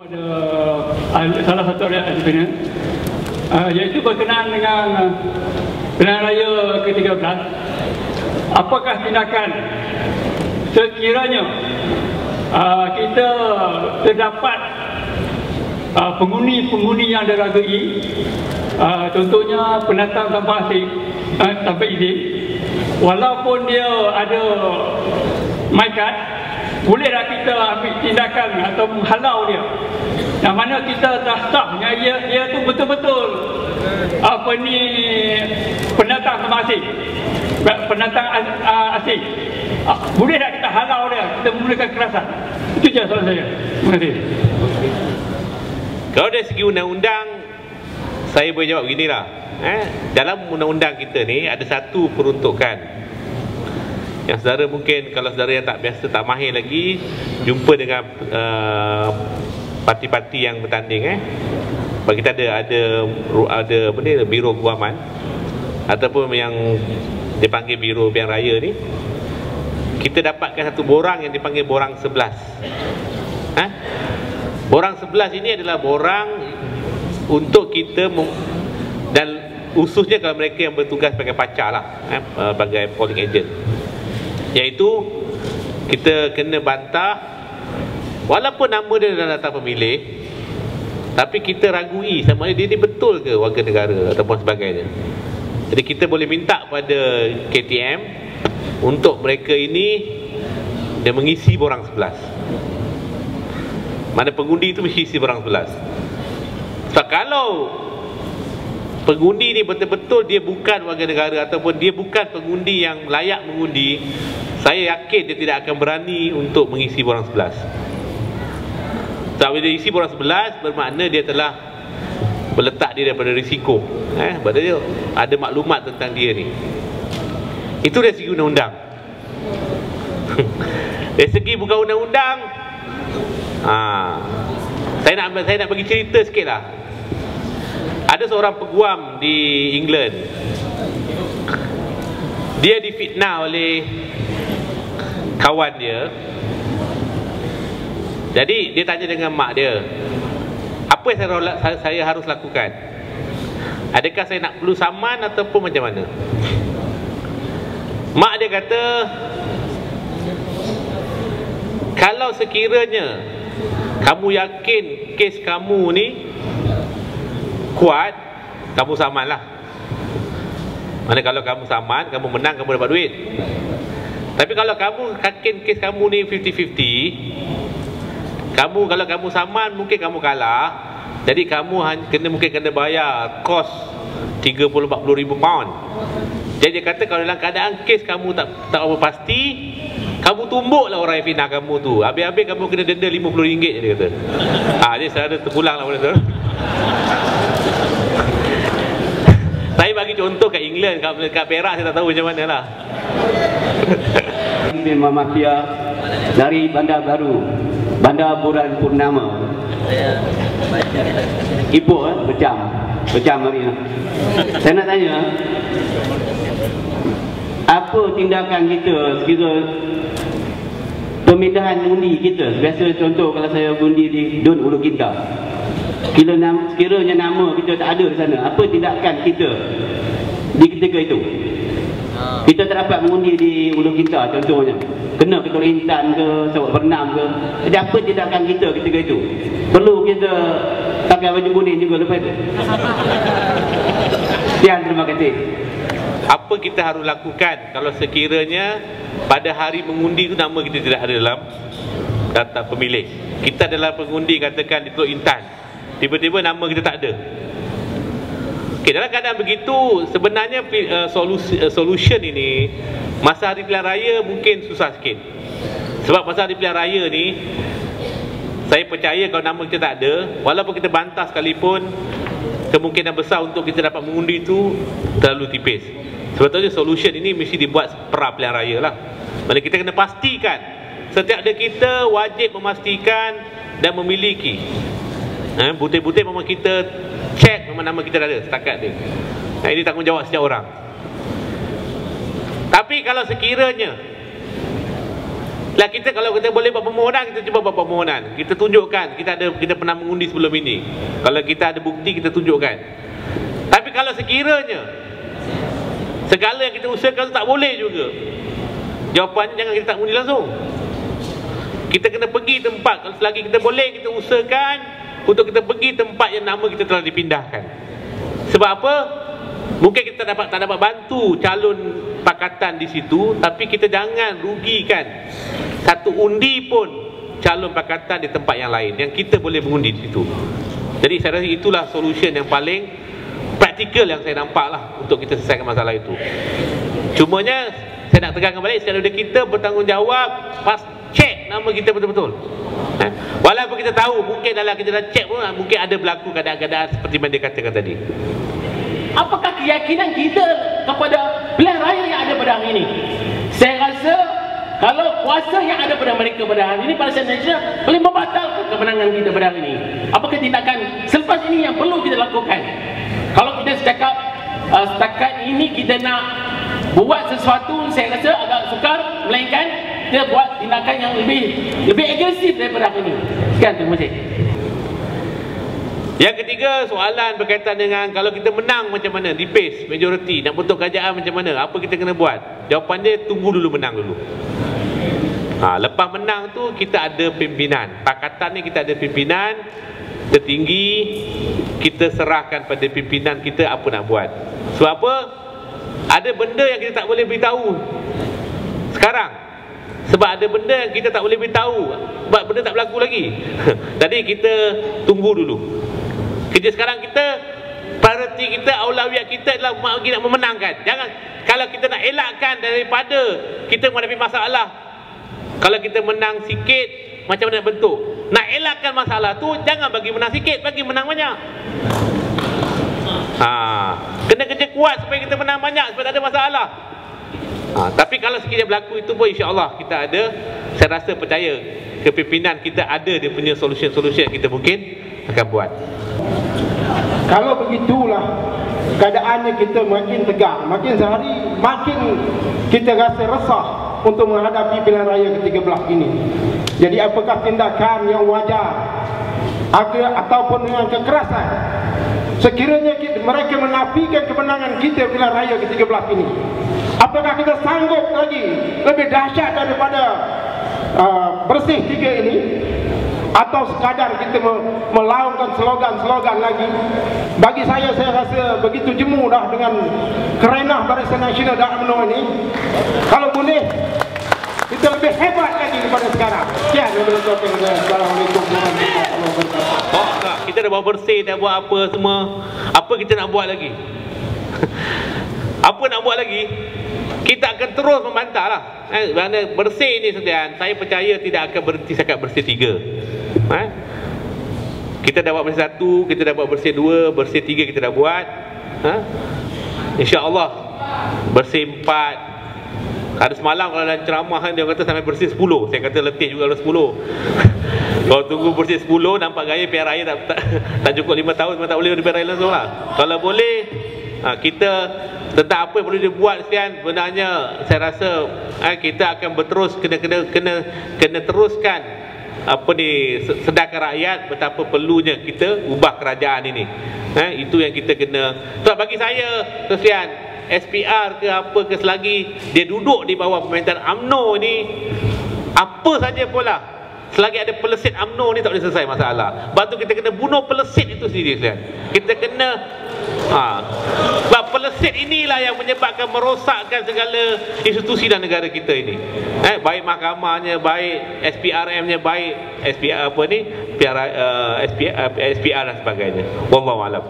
Salah satu ayat sebenarnya, iaitu berkenaan dengan pilihan raya ke-13. Apakah tindakan sekiranya kita terdapat pengundi yang diragui, contohnya pendatang tanpa izin, walaupun dia ada my card, bolehlah kita ambil tindakan atau menghalau dia. Yang mana kita dah sahnya dia tu betul-betul pendatang asing, pendatang asing. Boleh tak kita halau dia, kita menggunakan kekerasan? Itu je soalan saya. Terima kasih. Kalau dari segi undang-undang, saya boleh jawab beginilah. Dalam undang-undang kita ni ada satu peruntukan yang saudara mungkin, kalau saudara yang tak biasa, tak mahir lagi, jumpa dengan parti-parti yang bertanding, bagi kita ada apa ni, biro guaman ataupun yang dipanggil biro pilihan raya ni, kita dapatkan satu borang yang dipanggil borang 11. Borang 11 ini adalah borang untuk kita dan khususnya kalau mereka yang bertugas sebagai pacar lah, sebagai polling agent, iaitu kita kena bantah walaupun nama dia dalam daftar pemilih, tapi kita ragui sama ada dia ni betul ke warga negara ataupun sebagainya. Jadi kita boleh minta pada KTM untuk mereka ini dia mengisi borang 11. Mana pengundi itu mesti isi borang 11. Sebab kalau pengundi ni betul-betul dia bukan warga negara ataupun dia bukan pengundi yang layak mengundi, saya yakin dia tidak akan berani untuk mengisi borang 11. Sebab bila dia isi borang 11, bermakna dia telah berletak dia daripada risiko. Berarti dia ada maklumat tentang dia ni. Itu dari segi undang-undang. Dari segi bukan undang-undang, saya nak bagi cerita sikit lah. Ada seorang peguam di England, dia difitnah oleh kawan dia. Jadi dia tanya dengan mak dia, apa yang saya harus lakukan? Adakah saya nak perlu saman ataupun macam mana? Mak dia kata, kalau sekiranya kamu yakin kes kamu ni kuat, kamu saman lah. Mana kalau kamu saman, kamu menang, kamu dapat duit. Tapi kalau kamu yakin kes kamu ni 50-50, kalau kamu saman, mungkin kamu kalah. Jadi kamu mungkin kena bayar kos 30-40 ribu pound. Jadi dia kata kalau dalam keadaan kes kamu tak apa pasti, kamu tumbuklah orang yang fitnah kamu tu. Habis-habis kamu kena denda RM50 dia kata. Jadi saya terpulang lah benda tu. Saya bagi contoh kat England, kat Perak saya tak tahu macam mana lah. Mafia dari Bandar Baru, Bandar Bulan Purnama. Ibu Becam hari ni. Saya nak tanya, apa tindakan kita sekira pemindahan undi kita? Biasa contoh kalau saya undi di Dun Ulu Kinta, sekiranya nama kita tak ada di sana, apa tindakan kita di ketika itu? Kita tak dapat mengundi di Ulu Kinta contohnya, kena Ketua Intan ke, Sawak Bernam ke. Jadi apa tindakan kita ketika itu? Perlu kita pakai baju kuning juga lepas itu? Sekian, terima kasih. Apa kita harus lakukan kalau sekiranya pada hari mengundi itu nama kita tidak ada dalam daftar pemilih? Kita adalah pengundi, katakan di Teluk Intan, tiba-tiba nama kita tak ada. Okay, dalam keadaan begitu, sebenarnya solution ini masa hari pilihan raya mungkin susah sikit. Sebab masa hari pilihan raya ni, saya percaya kalau nama kita tak ada, walaupun kita bantah sekalipun, kemungkinan besar untuk kita dapat mengundi itu terlalu tipis. Sebetulnya solution ini mesti dibuat pra pilihan raya lah. Maksudnya kita kena pastikan, setiap dari kita wajib memastikan dan memiliki butir-butir memang kita cek memang nama kita ada setakat dia. Ini tanggungjawab setiap orang. Tapi kalau sekiranya Lah kita kalau kita boleh buat permohonan, kita cuba buat permohonan. Kita tunjukkan kita pernah mengundi sebelum ini. Kalau kita ada bukti, kita tunjukkan. Tapi kalau sekiranya segala yang kita usahakan tak boleh juga, jawapannya jangan kita tak undi langsung. Kita kena pergi tempat. Kalau selagi kita boleh, kita usahakan untuk kita pergi tempat yang nama kita telah dipindahkan. Sebab apa? Mungkin kita tak dapat bantu calon pakatan di situ, tapi kita jangan rugikan satu undi pun calon pakatan di tempat yang lain yang kita boleh mengundi di situ. Jadi saya rasa itulah solution yang paling praktikal yang saya nampak lah untuk kita selesaikan masalah itu. Cumanya saya nak tekankan balik, secara kita bertanggungjawab, pas cek nama kita betul-betul. Walaupun kita tahu mungkin dalam kita dah cek pun mungkin ada berlaku keadaan-keadaan seperti yang dia katakan tadi. Apakah keyakinan kita kepada pilihan raya yang ada pada hari ini? Saya rasa kalau kuasa yang ada pada mereka pada hari ini, Barisan Malaysia boleh membatalkan kemenangan kita pada hari ini. Apakah tindakan selepas ini yang perlu kita lakukan? Kalau kita setakat ini kita nak buat sesuatu, saya rasa agak sukar, melainkan kita buat tindakan yang lebih agresif daripada hari ini. Sekian, terima kasih. Yang ketiga, soalan berkaitan dengan kalau kita menang macam mana, di PACE, majoriti, nak bentuk kerajaan macam mana, apa kita kena buat? Jawapan dia, tunggu dulu menang dulu. Lepas menang tu kita ada pimpinan. Pakatan ni kita ada pimpinan tertinggi, kita serahkan pada pimpinan kita apa nak buat. Sebab apa? Ada benda yang kita tak boleh beritahu sekarang. Sebab ada benda yang kita tak boleh beritahu, sebab benda tak berlaku lagi. Jadi kita tunggu dulu. Kerja sekarang kita, prioriti kita, aulawiyat kita adalah nak memenangkan. Jangan, kalau kita nak elakkan daripada kita menghadapi masalah, kalau kita menang sikit, macam mana nak bentuk? Nak elakkan masalah tu, jangan bagi menang sikit, bagi menang banyak. Kena kerja kuat supaya kita menang banyak, supaya tak ada masalah. Tapi kalau sekiranya berlaku itu pun, insya-Allah kita ada, saya rasa percaya kepimpinan kita ada dia punya solution-solution yang kita mungkin akan buat. Kalau begitulah keadaannya, kita makin tegang, makin sehari makin kita rasa resah untuk menghadapi pilihan raya ke-13 ini. Jadi apakah tindakan yang wajar ataupun dengan kekerasan sekiranya mereka menafikan kemenangan kita pilihan raya ke-13 ini? Apakah kita sanggup lagi lebih dahsyat daripada bersih 3 ini? Atau sekadar kita melaungkan slogan-slogan lagi? Bagi saya rasa begitu jemu dah dengan kerenah Barisan Nasional dan UMNO ini. Kalau boleh kita lebih hebat lagi daripada sekarang. Sekian, Assalamualaikum warahmatullahi wabarakatuh. Kita dah buat bersih, dah buat apa semua. Apa kita nak buat lagi? Apa nak buat lagi? Kita akan terus membantah lah. Kerana bersih ni sekian, saya percaya tidak akan berhenti setakat bersih 3. Kita dah buat bersih 1, kita dah buat bersih 2, bersih 3 kita dah buat. InsyaAllah bersih 4. Ada semalam kalau dalam ceramah dia kata sampai bersih 10. Saya kata letih juga kalau 10. Kalau tunggu bersih 10, nampak gaya pihak raya tak cukup 5 tahun, memang tak boleh pihak raya langsung lah. Kalau boleh, kita tentang apa yang perlu dibuat sekian, sebenarnya saya rasa kita akan berterus kena teruskan apa ni, sedarkan rakyat betapa perlunya kita ubah kerajaan ini. Itu yang kita kena. Sebab bagi saya sekian, SPR ke apa ke, selagi dia duduk di bawah pemerintahan UMNO ni, apa saja pula, selagi ada pelesit UMNO ni tak boleh selesai masalah. Sebab tu kita kena bunuh pelesit itu sendiri sekian. Kita kena sebab pelesit inilah yang menyebabkan merosakkan segala institusi dan negara kita ini. Baik mahkamahnya, baik SPRM-nya, baik SPR apa ni, SPR dan sebagainya. Wallahu a'lam.